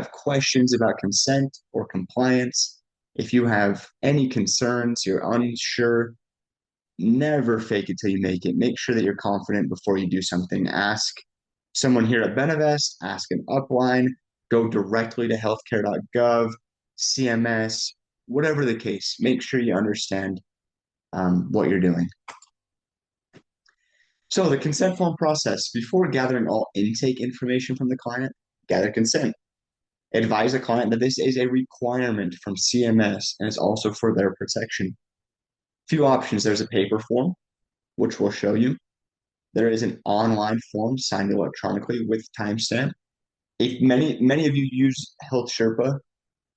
have questions about consent or compliance, if you have any concerns, you're unsure, never fake it till you make it. Make sure that you're confident before you do something. Ask someone here at Benavest, ask an upline, go directly to healthcare.gov, CMS, whatever the case. Make sure you understand what you're doing. So the consent form process, before gathering all intake information from the client, gather consent. Advise the client that this is a requirement from CMS and it's also for their protection. Few options. There's a paper form, which we'll show you. There is an online form signed electronically with timestamp. If many of you use Health Sherpa,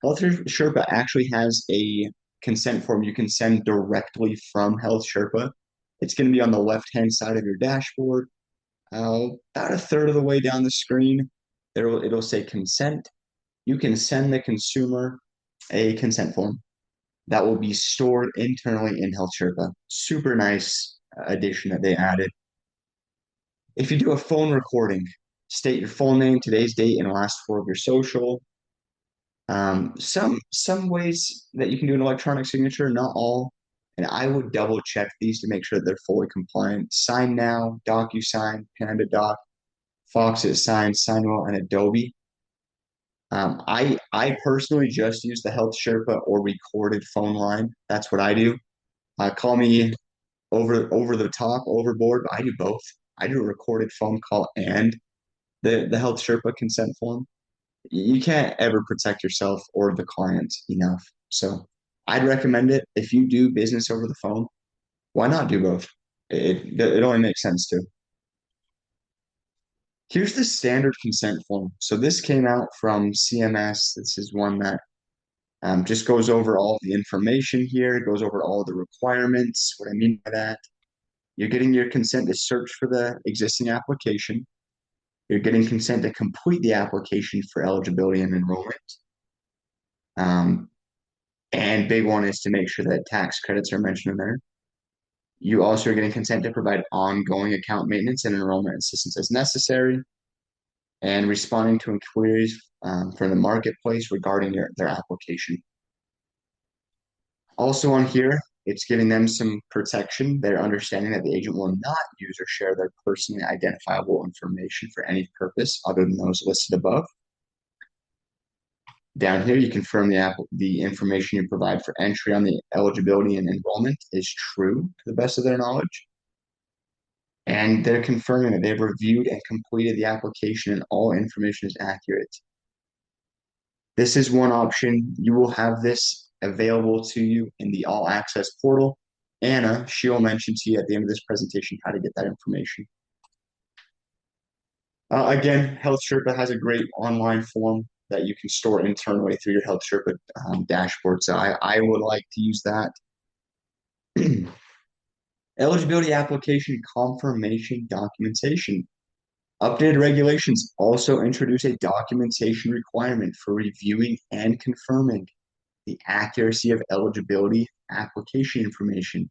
Health Sherpa actually has a consent form you can send directly from Health Sherpa. It's going to be on the left-hand side of your dashboard. About a third of the way down the screen, it'll say consent. You can send the consumer a consent form that will be stored internally in Health Sherpa. Super nice addition that they added. If you do a phone recording, state your full name, today's date, and last four of your social. Some ways that you can do an electronic signature, not all. And I would double check these to make sure that they're fully compliant. Sign Now, DocuSign, PandaDoc, Foxit Sign, Signwell, and Adobe. I personally just use the Health Sherpa or recorded phone line. That's what I do. Call me over the top, overboard, but I do both. I do a recorded phone call and the Health Sherpa consent form. You can't ever protect yourself or the client enough. So I'd recommend it. If you do business over the phone, why not do both? It only makes sense to. Here's the standard consent form. So this came out from CMS. This is one that just goes over all the information here. It goes over all the requirements. What I mean by that, you're getting your consent to search for the existing application. You're getting consent to complete the application for eligibility and enrollment. Um, and big one is to make sure that tax credits are mentioned in there. You also are getting consent to provide ongoing account maintenance and enrollment assistance as necessary, and responding to inquiries from the marketplace regarding their application. Also on here, it's giving them some protection. They're understanding that the agent will not use or share their personally identifiable information for any purpose other than those listed above. Down here, you confirm the information you provide for entry on the eligibility and enrollment is true to the best of their knowledge. And they're confirming that they've reviewed and completed the application and all information is accurate. This is one option. You will have this available to you in the All Access portal. Anna, she'll mention to you at the end of this presentation how to get that information. Again, Health Sherpa has a great online form that you can store internally through your Health Sherpa dashboard. So I would like to use that. Eligibility application confirmation documentation. Updated regulations also introduce a documentation requirement for reviewing and confirming the accuracy of eligibility application information.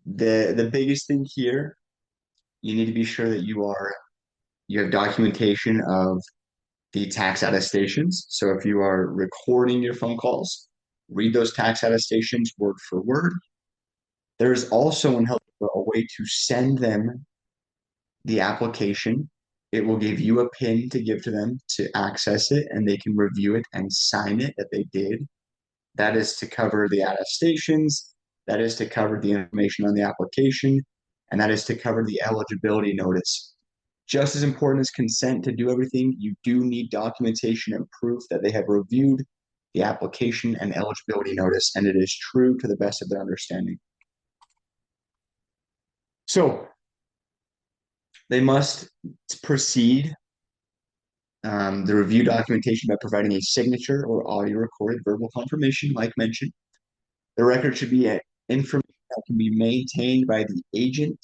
The biggest thing here, you need to be sure that you have documentation of the tax attestations. So if you are recording your phone calls, read those tax attestations word for word. There is also in Help a way to send them the application. It will give you a PIN to give to them to access it, and they can review it and sign it that they did. That is to cover the attestations. That is to cover the information on the application, and that is to cover the eligibility notice. Just as important as consent to do everything, you do need documentation and proof that they have reviewed the application and eligibility notice, and it is true to the best of their understanding. So they must proceed the review documentation by providing a signature or audio recorded verbal confirmation, like mentioned. The record should be information that can be maintained by the agent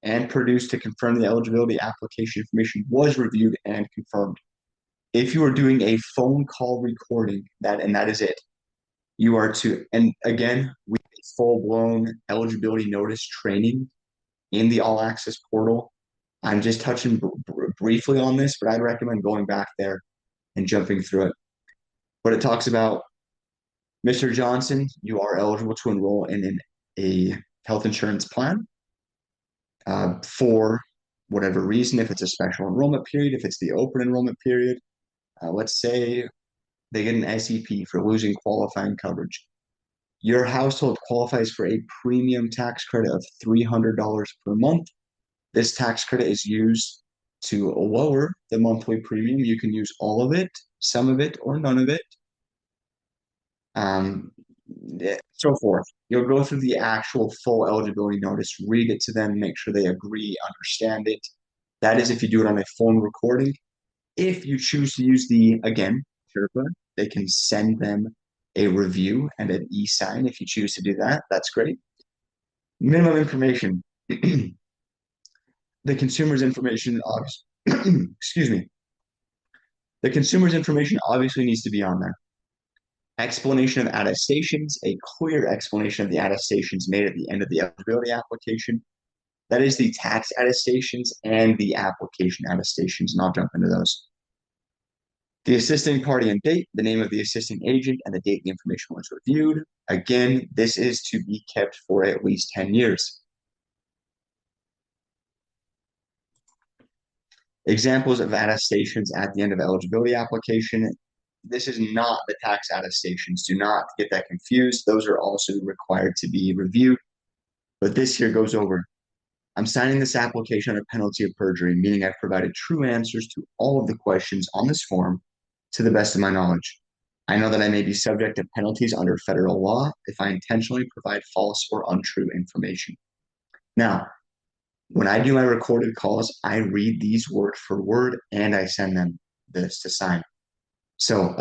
and produced to confirm the eligibility application information was reviewed and confirmed. If you are doing a phone call recording, that is it. You are to, and again, we have full-blown eligibility notice training in the All Access portal. I'm just touching briefly on this, but I'd recommend going back there and jumping through it. But it talks about Mr. Johnson, you are eligible to enroll in a health insurance plan for whatever reason, if it's a special enrollment period, if it's the open enrollment period. Let's say they get an SEP for losing qualifying coverage. Your household qualifies for a premium tax credit of $300 per month. This tax credit is used to lower the monthly premium. You can use all of it, some of it, or none of it. Um, so forth. You'll go through the actual full eligibility notice, read it to them, make sure they agree, understand it. That is if you do it on a phone recording. If you choose to use the, again, Sherpa, they can send them a review and an e-sign if you choose to do that. That's great. Minimum information. The consumer's information, excuse me. The consumer's information obviously needs to be on there. Explanation of attestations, a clear explanation of the attestations made at the end of the eligibility application. That is the tax attestations and the application attestations, and I'll jump into those. The assisting party and date, the name of the assisting agent, and the date the information was reviewed. Again, this is to be kept for at least 10 years. Examples of attestations at the end of eligibility application. This is not the tax attestations. Do not get that confused. Those are also required to be reviewed. But this here goes over. I'm signing this application under penalty of perjury, meaning I've provided true answers to all of the questions on this form to the best of my knowledge. I know that I may be subject to penalties under federal law if I intentionally provide false or untrue information. Now, when I do my recorded calls, I read these word for word and I send them this to sign. So,